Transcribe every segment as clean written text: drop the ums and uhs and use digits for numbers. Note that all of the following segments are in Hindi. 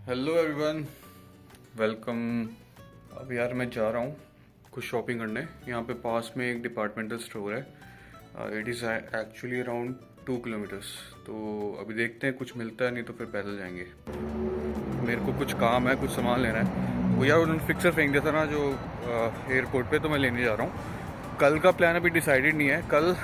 Hello everyone, welcome. अब यार मैं जा रहा हूँ कुछ शॉपिंग करने। यहाँ पे पास में एक डिपार्टमेंटल स्टोर है। It is actually around 2 kilometres. तो अभी देखते हैं कुछ मिलता है, नहीं तो फिर पैदल जाएंगे। मेरे को कुछ काम है, कुछ सामान लेना है। वो यार उन्होंने फिक्सर फेंक दिया था ना जो एयरपोर्ट पे, तो मैं लेने जा रहा हूँ। कल का प्लान अभी डिसाइडेड नहीं है। कल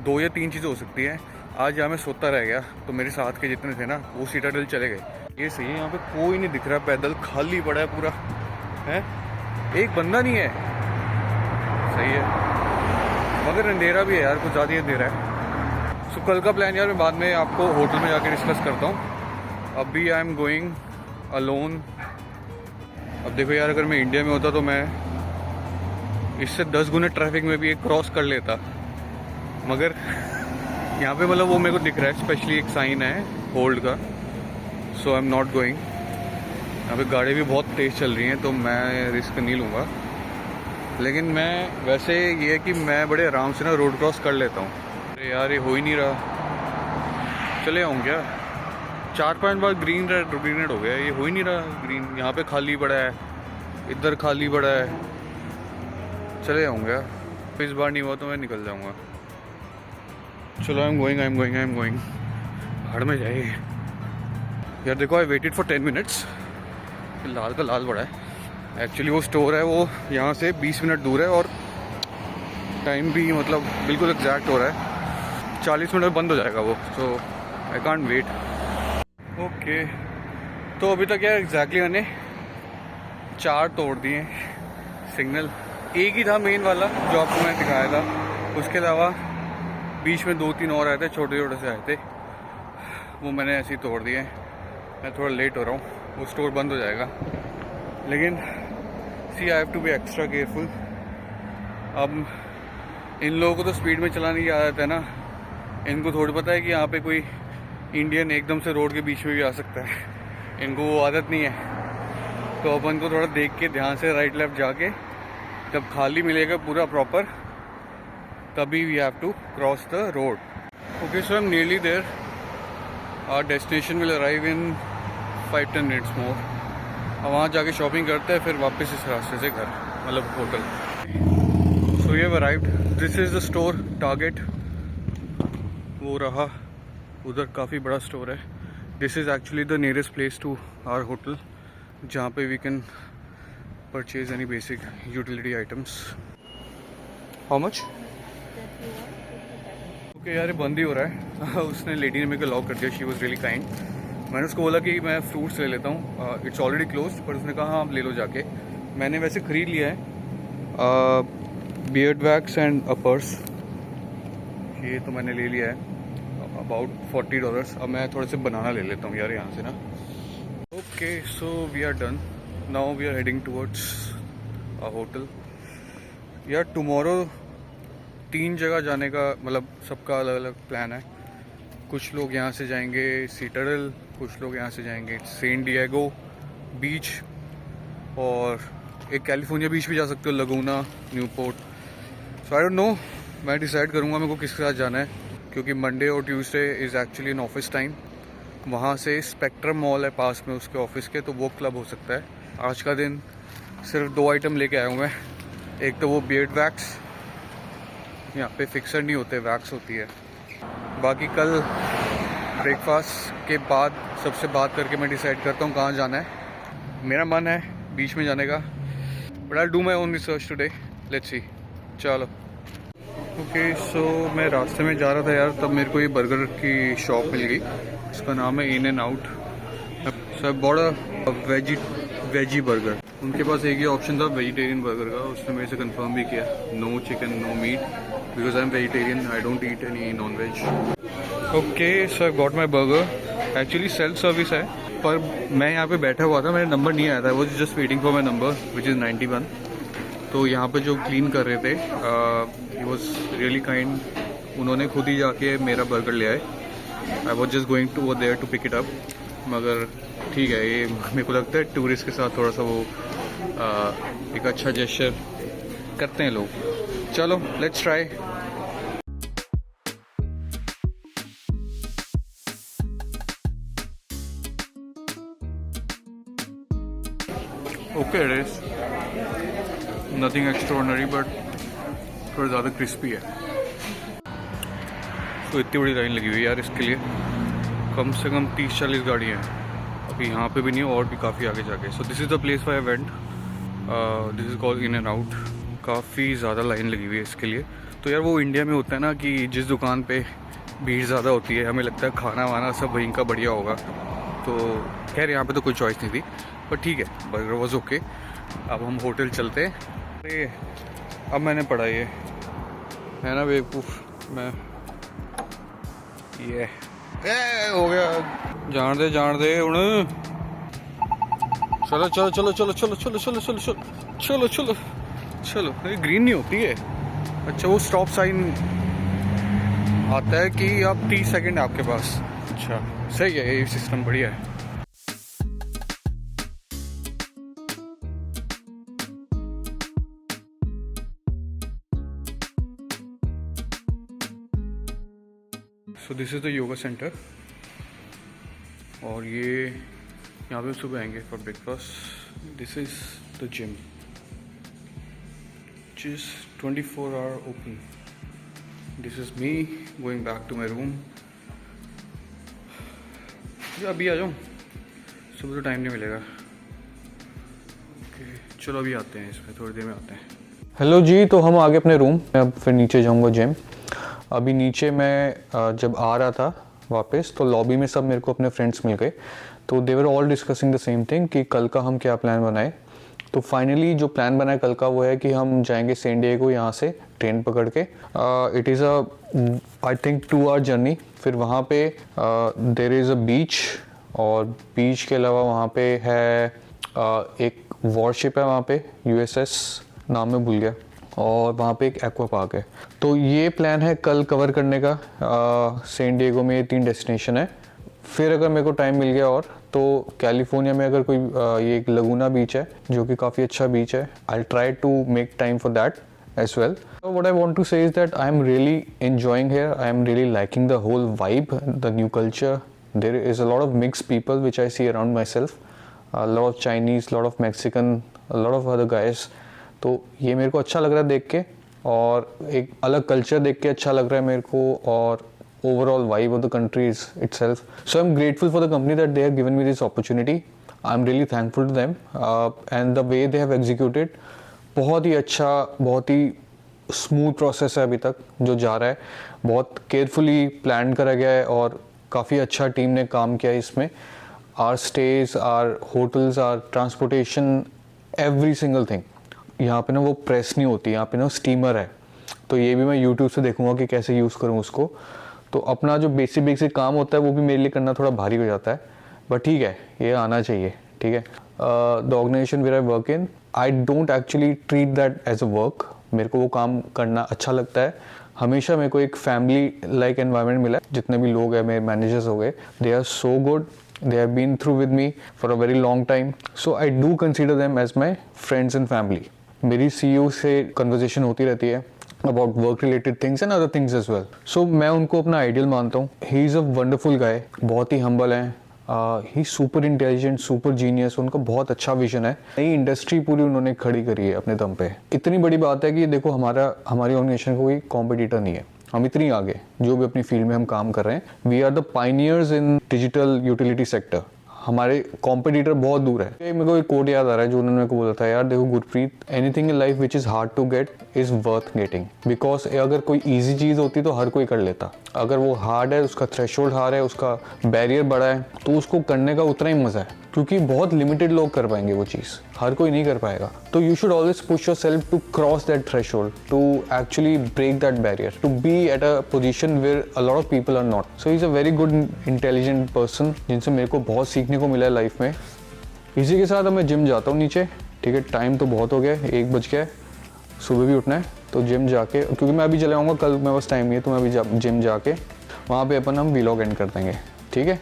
2 या 3 चीज़ें हो सकती हैं। आज यहाँ मैं सोता रह गया तो मेरे साथ के जितने थे ना वो सीटाडल चले गए। ये सही है, यहाँ पे कोई नहीं दिख रहा, पैदल खाली पड़ा है पूरा, है एक बंदा नहीं है। सही है, मगर अंधेरा भी है यार, कुछ ज़्यादा ही अंधेरा है। सो कल का प्लान यार मैं बाद में आपको होटल में जाके डिस्कस करता हूँ। अभी आई एम गोइंग अलोन। अब देखो यार, अगर मैं इंडिया में होता तो मैं इससे 10 गुना ट्रैफिक में भी एक क्रॉस कर लेता, मगर यहाँ पे मतलब वो मेरे को दिख रहा है। स्पेशली एक साइन है होल्ड का, सो आई एम नॉट गोइंग। यहाँ पे गाड़ी भी बहुत तेज़ चल रही हैं तो मैं रिस्क नहीं लूँगा। लेकिन मैं वैसे ये है कि मैं बड़े आराम से ना रोड क्रॉस कर लेता हूँ। अरे यार ये हो ही नहीं रहा, चले आऊँ क्या? 4-5 बार ग्रीन रेड हो गया, ये हो ही नहीं रहा ग्रीन। यहाँ पे खाली पड़ा है, इधर खाली पड़ा है, चले आऊँ क्या? इस बार नहीं हुआ तो मैं निकल जाऊँगा। चलो आई एम गोइंग। भाड़ में जाइए यार। देखो आई वेटेड फॉर 10 मिनट्स। लाल का लाल बड़ा है। एक्चुअली वो स्टोर है वो यहाँ से 20 मिनट दूर है, और टाइम भी मतलब बिल्कुल एग्जैक्ट हो रहा है। 40 मिनट में बंद हो जाएगा वो, सो आई कांट वेट। ओके, तो अभी तक यार एग्जैक्टली मैंने 4 तोड़ दिए सिग्नल। एक ही था मेन वाला जो आपको मैंने दिखाया था, उसके अलावा बीच में 2-3 और आए थे, छोटे छोटे से आए थे, वो मैंने ऐसे ही तोड़ दिए। मैं थोड़ा लेट हो रहा हूँ, वो स्टोर बंद हो जाएगा। लेकिन see I have to be extra careful. अब इन लोगों को तो स्पीड में चलाने की आदत है ना, इनको थोड़ी पता है कि यहाँ पे कोई इंडियन एकदम से रोड के बीच में भी आ सकता है। इनको वो आदत नहीं है। तो अपन को थोड़ा देख के ध्यान से राइट लेफ्ट जाके, जब खाली मिलेगा पूरा प्रॉपर, तभी we have to cross the road. Okay, so I am nearly there. Our destination will arrive in 5-10 minutes more. अब वहाँ जाके शॉपिंग करते हैं, फिर वापस इस रास्ते से घर, मतलब hotel. So we have arrived. This is the store Target. वो रहा उधर, काफ़ी बड़ा स्टोर है। This is actually the nearest place to our hotel, जहाँ पे we can purchase any basic utility items. How much? Okay यार, ये बंद ही हो रहा है। उसने लेडी ने मेरे को लॉक कर दिया। She was really kind. मैंने उसको बोला कि मैं फ्रूट्स ले लेता हूँ, इट्स ऑलरेडी क्लोज, पर उसने कहा हाँ आप ले लो जाके। मैंने वैसे ख़रीद लिया है beard wax and a purse, ये तो मैंने ले लिया है, अबाउट $40। अब मैं थोड़े से बनाना ले लेता हूँ यार यहाँ से ना। Okay, so we are done. Now we are heading towards a hotel. यार टुमारो 3 जगह जाने का, मतलब सबका अलग अलग प्लान है। कुछ लोग यहाँ से जाएंगे सीटाडल, कुछ लोग यहाँ से जाएंगे सैन डिएगो बीच, और एक कैलिफोर्निया बीच भी जा सकते हो, Laguna, Newport. So I don't know, मैं डिसाइड करूँगा मेरे को किसके साथ जाना है, क्योंकि मंडे और Tuesday is actually in office time. वहाँ से स्पेक्ट्रम मॉल है पास में उसके ऑफिस के, तो वो क्लब हो सकता है। आज का दिन सिर्फ 2 आइटम लेके आया हूँ मैं। एक तो वो बियर्ड वैक्स, यहाँ पे फिक्सर नहीं होते, वैक्स होती है। बाकी कल ब्रेकफास्ट के बाद सबसे बात करके मैं डिसाइड करता हूँ कहाँ जाना है। मेरा मन है बीच में जाने का, but I do my own research today, let's see. चलो ओके, सो मैं रास्ते में जा रहा था यार, तब मेरे को ये बर्गर की शॉप मिल गई। इसका नाम है इन एंड आउट। सब बड़ा वेजी बर्गर। उनके पास एक ही ऑप्शन था वेजिटेरियन बर्गर का, उसने मेरे से कंफर्म भी किया no chicken no meat, because I am vegetarian, I don't eat any non veg. Okay, so I got my burger. Actually self service है, पर मैं यहाँ पे बैठा हुआ था, मेरा नंबर नहीं आया था। वो just waiting for my number which is 91। तो यहाँ पे जो क्लीन कर रहे थे, ही वॉज रियली काइंड। उन्होंने खुद ही जाके मेरा बर्गर ले आए। I was just going to there to pick it up, मगर ठीक है, ये मेरे को लगता है टूरिस्ट के साथ थोड़ा सा वो एक अच्छा जेस्चर करते हैं लोग। चलो let's try. Okay it is nothing extraordinary but थोड़ा ज़्यादा क्रिस्पी है। तो इतनी बड़ी लाइन लगी हुई है यार इसके लिए, कम से कम 30-40 गाड़ियाँ हैं। अभी यहाँ पे भी नहीं है और भी काफ़ी आगे जाके। So this is the place for event, this is called in and out. काफ़ी ज़्यादा लाइन लगी हुई है इसके लिए। तो यार वो इंडिया में होता है ना कि जिस दुकान पे भीड़ ज़्यादा होती है हमें लगता है खाना वाना सब वहीं का बढ़िया होगा। तो खैर यहाँ पे तो कोई चॉइस नहीं थी, पर ठीक है, बर्गर वॉज ओके। अब हम होटल चलते हैं। अरे अब मैंने पढ़ा ये है ना बेवकूफ़ मैं, ये हो गया। जान दे उन। चलो चलो चलो चलो चलो चलो चलो चलो चलो चलो चलो चलो। ग्रीन नहीं होती है। अच्छा वो स्टॉप साइन आता है कि आप 30 सेकंड आपके पास। अच्छा सही है, ये सिस्टम बढ़िया है। So this is the yoga centre और ये यहाँ पे सुबह आएंगे for breakfast. This is the gym which is 24 hour open. This is me going back to my room. अभी आ जाऊँ, सुबह तो टाइम नहीं मिलेगा। चलो अभी आते हैं, इसमें थोड़ी देर में आते हैं। हेलो जी, तो हम आ गए अपने रूम। मैं अब फिर नीचे जाऊँगा जिम। अभी नीचे मैं जब आ रहा था वापस तो लॉबी में सब मेरे को अपने फ्रेंड्स मिल गए। तो they were all discussing the same thing कि कल का हम क्या प्लान बनाए। तो फाइनली जो प्लान बना है कल का वो है कि हम जाएंगे सैन डिएगो यहाँ से ट्रेन पकड़ के। It is I think 2 hour journey. फिर वहाँ पे देयर इज़ अ बीच, और बीच के अलावा वहाँ पे है एक वॉरशिप है वहाँ पे, USS नाम में भूल गया, और वहाँ पे एक एक्वा पार्क है। तो ये प्लान है कल कवर करने का। सैन डिएगो में 3 डेस्टिनेशन है। फिर अगर मेरे को टाइम मिल गया और तो कैलिफोर्निया में अगर कोई ये एक लगूना बीच है जो कि काफ़ी अच्छा बीच है, I try to make time for that as well. What I want to say is that I am really enjoying here, I am really liking the whole vibe, the new culture. There is a lot of mixed people which I see around myself, lot of Chinese, lot of Mexican, lot of other guys. तो ये मेरे को अच्छा लग रहा है देख के, और एक अलग कल्चर देख के अच्छा लग रहा है मेरे को, और overall vibe of the country is itself. So I'm grateful for the company that they have given me this opportunity. I'm really thankful to them and the way they have executed. बहुत ही अच्छा, बहुत ही स्मूथ प्रोसेस है अभी तक जो जा रहा है। बहुत केयरफुली प्लान करा गया है और काफ़ी अच्छा टीम ने काम किया है इसमें। Our stays, our hotels, our transportation, every single thing. यहाँ पे ना वो प्रेस नहीं होती, यहाँ पे ना स्टीमर है। तो ये भी मैं YouTube से देखूँगा कि कैसे यूज़ करूँ उसको। तो अपना जो बेसिक काम होता है वो भी मेरे लिए करना थोड़ा भारी हो जाता है, बट ठीक है, ये आना चाहिए। ठीक है। The organization where I work in, I don't actually treat that as a work. मेरे को वो काम करना अच्छा लगता है। हमेशा मेरे को एक फैमिली लाइक एनवायरनमेंट मिला है। जितने भी लोग हैं मेरे मैनेजर्स हो गए, they are so good, they have been through with me for a very long time, so I do consider them as my friends and family. मेरी CEO से conversation होती रहती है about work related things and other things as well. So मैं उनको अपना आइडियल मानता हूँ। He is a wonderful guy, बहुत ही humble हैं। ही सुपर इंटेलिजेंट, सुपर जीनियस, उनका बहुत अच्छा विजन है। नई इंडस्ट्री पूरी उन्होंने खड़ी करी है अपने दम पे। इतनी बड़ी बात है कि देखो हमारी ऑर्गेनाइजेशन का कोई कॉम्पिटिटर नहीं है। हम इतनी आगे जो भी अपनी फील्ड में हम काम कर रहे हैं, we are the pioneers in digital utility sector. हमारे कॉम्पिटिटर बहुत दूर है। मेरे को एक कोड याद आ रहा है जो उन्होंने मेरे को बोला था, यार देखो Gurpreet, anything in life which is hard to get is worth getting. Because अगर कोई ईजी चीज़ होती तो हर कोई कर लेता। अगर वो हार्ड है, उसका थ्रेशोल्ड हार्ड है, उसका बैरियर बड़ा है, तो उसको करने का उतना ही मज़ा है, क्योंकि बहुत लिमिटेड लोग कर पाएंगे वो चीज़, हर कोई नहीं कर पाएगा। तो you should always push yourself to cross that threshold, to actually break that barrier, to be at a position where a lot of people are not. So he is a very good intelligent person, जिनसे मेरे को बहुत सीखने को मिला है लाइफ में। इसी के साथ अब मैं जिम जाता हूँ नीचे। ठीक है, टाइम तो बहुत हो गया है, 1 बज गया है, सुबह भी उठना है। तो जिम जाके, क्योंकि मैं अभी चले आऊँगा, कल मेरे पास टाइम नहीं है, तो मैं अभी जिम जाके वहाँ पे अपन हम व्लॉग एंड कर देंगे। ठीक है।